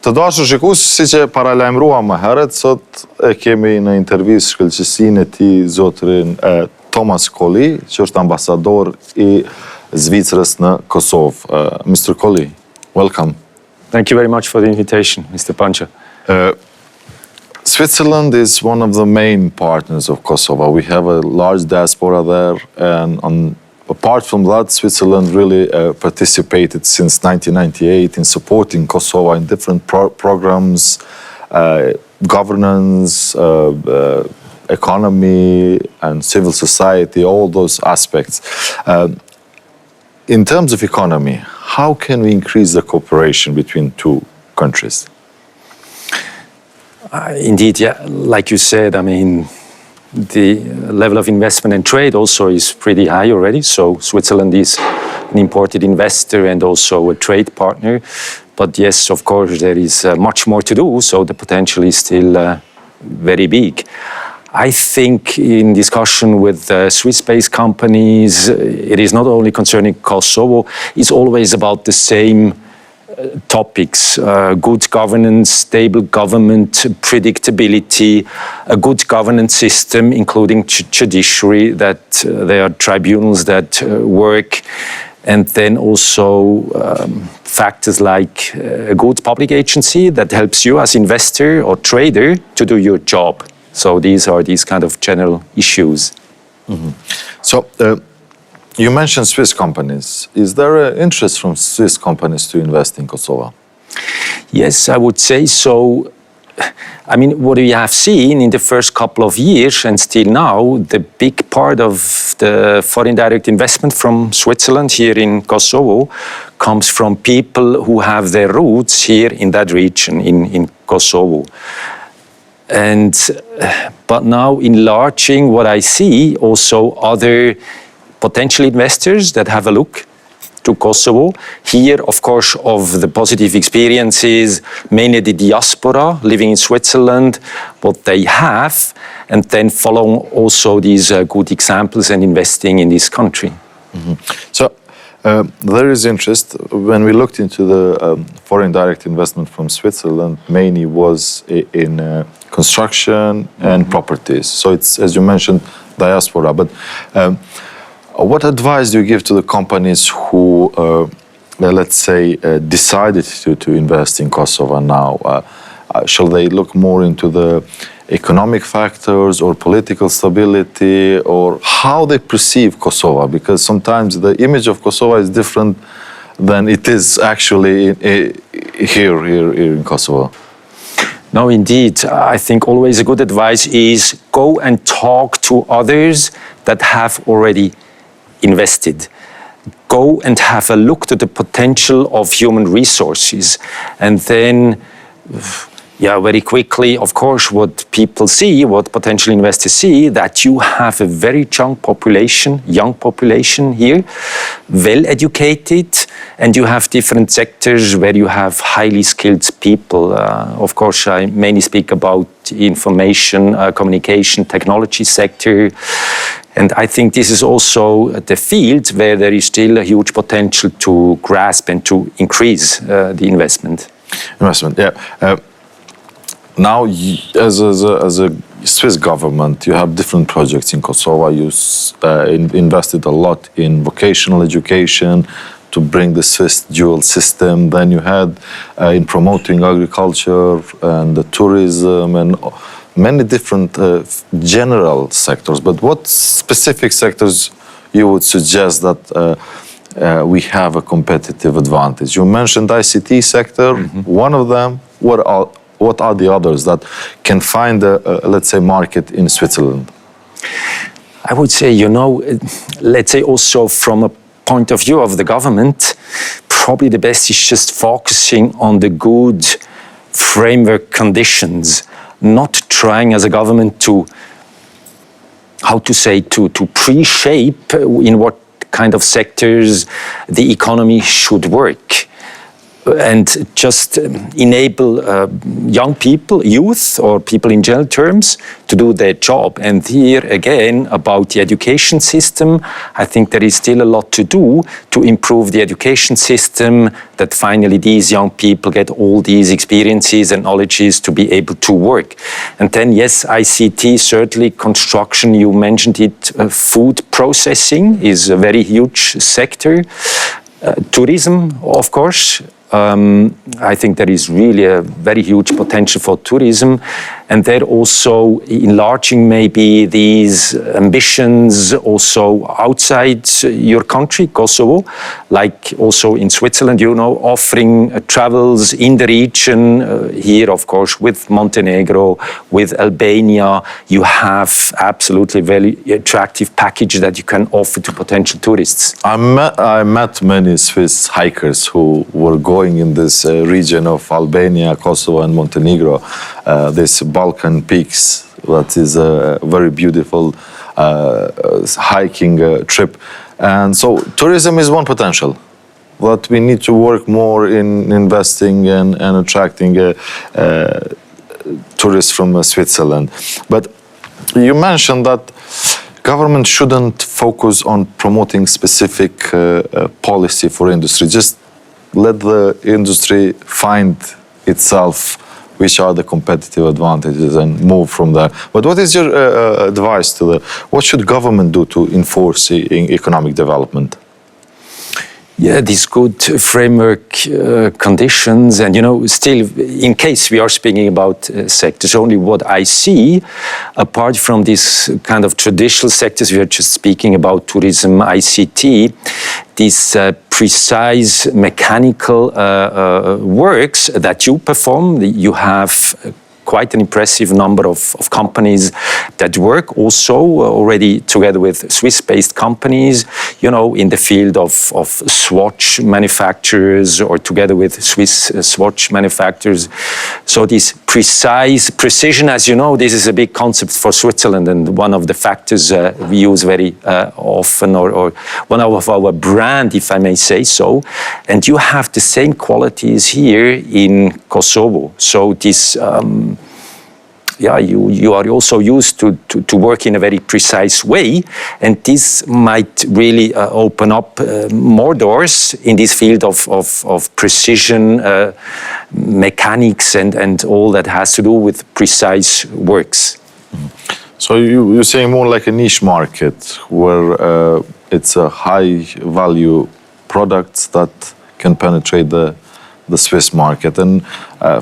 Të dashur shikues, siç e paralajmëruam më herët, sot e kemi në intervistë shkëlqësinë e tij zotrin Thomas Kolly, që është ambasador I Zvicrës në Kosovë. Mr. Kolly, welcome. Thank you very much for the invitation, Mr. Panxhën. Switzerland is one of the main partners of Kosovo. We have a large diaspora there, and apart from that, Switzerland really participated since 1998 in supporting Kosovo in different programs, governance, economy, and civil society, all those aspects. In terms of economy, how can we increase the cooperation between two countries? Indeed, yeah, like you said, I mean, the level of investment and trade also is pretty high already. So Switzerland is an important investor and also a trade partner. But yes, of course, there is much more to do. So the potential is still very big. I think in discussion with Swiss-based companies, it is not only concerning Kosovo, it's always about the same topics, good governance, stable government, predictability, a good governance system, including judiciary, that there are tribunals that work, and then also factors like a good public agency that helps you as investor or trader to do your job. So these are these kind of general issues. Mm-hmm. So you mentioned Swiss companies. Is there an interest from Swiss companies to invest in Kosovo? Yes, I would say so. I mean, what we have seen in the first couple of years and still now, the big part of the foreign direct investment from Switzerland here in Kosovo comes from people who have their roots here in that region, in Kosovo. But now enlarging what I see, also other potential investors that have a look to Kosovo. Here, of course, of the positive experiences, mainly the diaspora living in Switzerland, what they have, and then follow also these good examples and investing in this country. Mm-hmm. So there is interest. When we looked into the foreign direct investment from Switzerland, mainly was in construction and properties. So it's, as you mentioned, diaspora. But what advice do you give to the companies who, let's say, decided to invest in Kosovo now? Shall they look more into the economic factors or political stability, or how they perceive Kosovo? Because sometimes the image of Kosovo is different than it is actually here in Kosovo. No, indeed. I think always a good advice is go and talk to others that have already invested. Go and have a look to the potential of human resources. And then, very quickly, of course, what people see, what potential investors see, that you have a very young population here, well educated, and you have different sectors where you have highly skilled people. Of course, I mainly speak about information, communication, technology sector. And I think this is also the field where there is still a huge potential to grasp and to increase the investment. Yeah. Now, as a Swiss government, you have different projects in Kosovo. You invested a lot in vocational education to bring the Swiss dual system. Then you had in promoting agriculture and the tourism and many different general sectors. But what specific sectors you would suggest that we have a competitive advantage? You mentioned ICT sector, one of them. What are the others that can find let's say, market in Switzerland? I would say, let's say also from a point of view of the government, probably the best is just focusing on the good framework conditions, not trying as a government to, to pre-shape in what kind of sectors the economy should work. and just enable young people, youth, or people in general terms to do their job. And here again, about the education system, I think there is still a lot to do to improve the education system, that finally these young people get all these experiences and knowledges to be able to work. And then, yes, ICT, certainly construction, you mentioned it, food processing is a very huge sector. Tourism, of course. I think there is really a very huge potential for tourism, and they're also enlarging maybe these ambitions also outside your country, Kosovo, like also in Switzerland, you know, offering travels in the region. Here, of course, with Montenegro, with Albania, you have absolutely very attractive package that you can offer to potential tourists. I met many Swiss hikers who were going in this region of Albania, Kosovo, and Montenegro, this Balkan peaks. That is a very beautiful hiking trip. And so tourism is one potential. But we need to work more in investing and attracting tourists from Switzerland. But you mentioned that government shouldn't focus on promoting specific policy for industry. Just let the industry find itself which are the competitive advantages and move from there. But what is your advice to what should government do to enforce economic development? Yeah, these good framework conditions, and you know, still, in case we are speaking about sectors, only what I see, apart from these kind of traditional sectors, we are just speaking about tourism, ICT, these precise mechanical works that you perform. You have quite an impressive number of companies that work also already together with Swiss-based companies, you know, in the field of swatch manufacturers or together with Swiss swatch manufacturers. So this precise precision, as you know, this is a big concept for Switzerland, and one of the factors we use very often, or one of our brand, if I may say so. And you have the same qualities here in Kosovo. So this you are also used to work in a very precise way, and this might really open up more doors in this field of precision mechanics and all that has to do with precise works. So you're saying more like a niche market where it's a high value product that can penetrate the Swiss market. And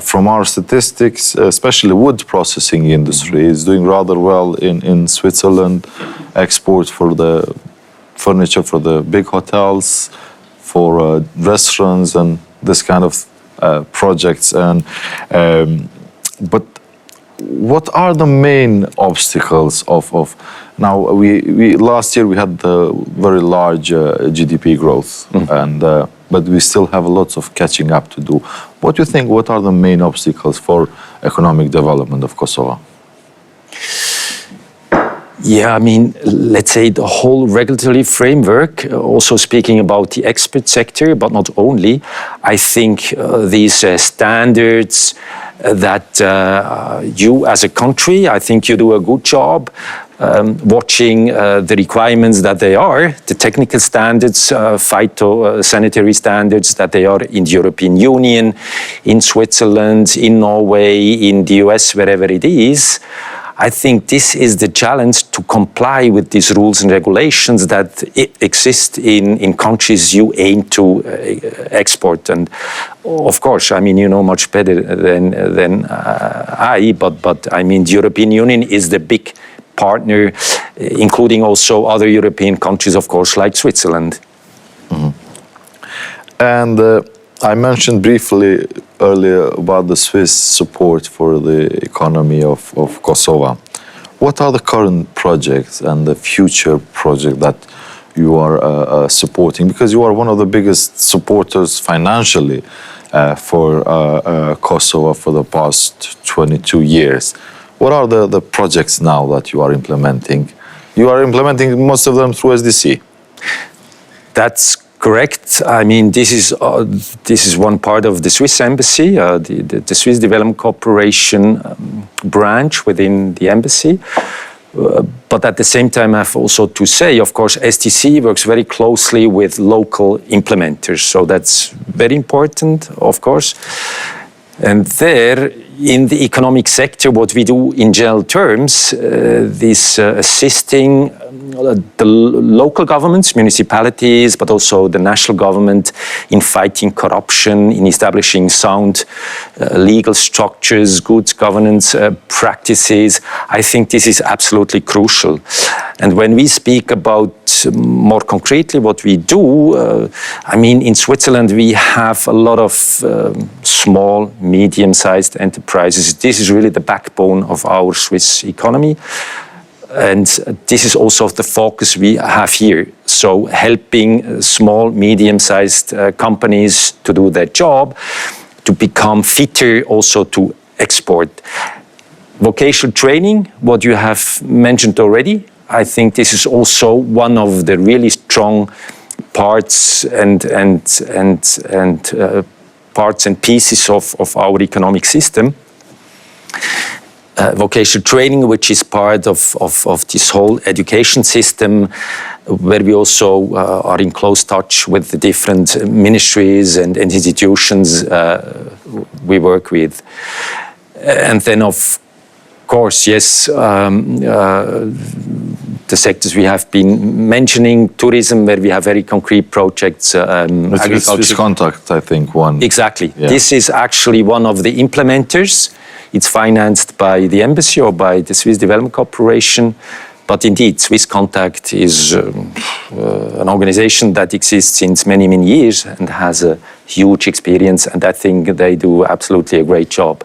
from our statistics, especially wood processing industry is doing rather well in Switzerland. Export for the furniture for the big hotels, for restaurants and this kind of projects. And but what are the main obstacles of now? We last year we had the very large GDP growth, and but we still have lots of catching up to do. What do you think? What are the main obstacles for economic development of Kosovo? Yeah, I mean, let's say the whole regulatory framework, also speaking about the export sector, but not only. I think these standards that you as a country, I think you do a good job watching the requirements that they are, the technical standards, phytosanitary standards that they are in the European Union, in Switzerland, in Norway, in the US, wherever it is. I think this is the challenge, to comply with these rules and regulations that exist in countries you aim to export. And of course, I mean, you know much better than I, but I mean, the European Union is the big partner, including also other European countries, of course, like Switzerland. Mm-hmm. And I mentioned briefly earlier about the Swiss support for the economy of Kosovo. What are the current projects and the future project that you are supporting? Because you are one of the biggest supporters financially for Kosovo for the past 22 years. What are the projects now that you are implementing? You are implementing most of them through SDC. That's Correct. I mean, this is one part of the Swiss embassy, the Swiss Development Corporation branch within the embassy. But at the same time, I have also to say, of course, STC works very closely with local implementers. So that's very important, of course. And there, in the economic sector, what we do in general terms, this assisting the local governments, municipalities, but also the national government in fighting corruption, in establishing sound legal structures, good governance practices. I think this is absolutely crucial. And when we speak about more concretely what we do, I mean, in Switzerland, we have a lot of small, medium-sized enterprises. This is really the backbone of our Swiss economy. And this is also the focus we have here. So helping small, medium-sized companies to do their job, to become fitter also to export. Vocational training, what you have mentioned already, I think this is also one of the really strong parts and parts and pieces of our economic system. Vocational training, which is part of this whole education system, where we also are in close touch with the different ministries and institutions we work with. And then, of course, yes, the sectors we have been mentioning, tourism, where we have very concrete projects. Agriculture. Swiss Contact, I think, one. Exactly. Yeah. This is actually one of the implementers. It's financed by the embassy or by the Swiss Development Corporation. But indeed, Swiss Contact is an organization that exists since many, many years and has a huge experience. And I think they do absolutely a great job.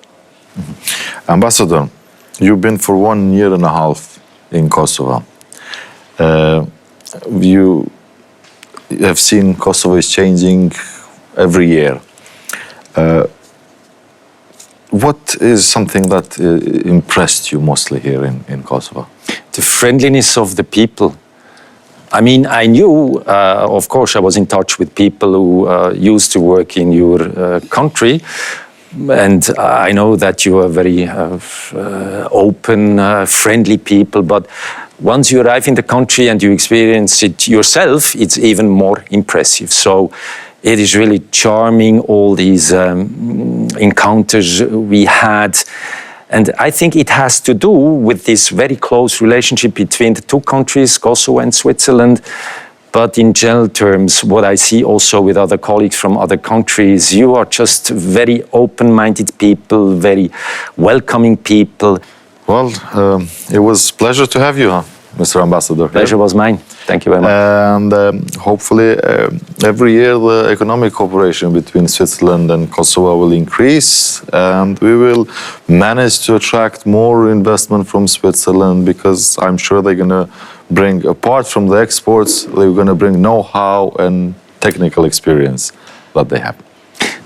Mm-hmm. Ambassador, you've been for 1 year and a half in Kosovo. You have seen Kosovo is changing every year. What is something that impressed you mostly here in Kosovo? The friendliness of the people. I mean, I knew, of course, I was in touch with people who used to work in your country. And I know that you are very open, friendly people. But once you arrive in the country and you experience it yourself, it's even more impressive. So it is really charming, all these encounters we had. And I think it has to do with this very close relationship between the two countries, Kosovo and Switzerland. But in general terms, what I see also with other colleagues from other countries, you are just very open-minded people, very welcoming people. Well, it was a pleasure to have you, Mr. Ambassador. Pleasure was mine. Thank you very much. And hopefully every year the economic cooperation between Switzerland and Kosovo will increase, and we will manage to attract more investment from Switzerland, because I'm sure they're going to bring, apart from the exports, they're going to bring know-how and technical experience that they have.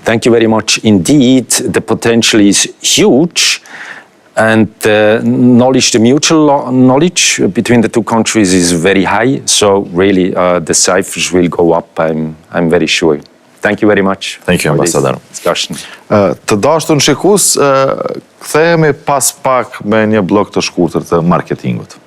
Thank you very much indeed. The potential is huge. And the knowledge, the mutual knowledge between the two countries is very high. So really, the ciphers will go up, I'm very sure. Thank you very much. Thank you, Ambassador. Discussion. Të dashur shikues, kthehemi pas pak me një blok të shkurtër të marketingut.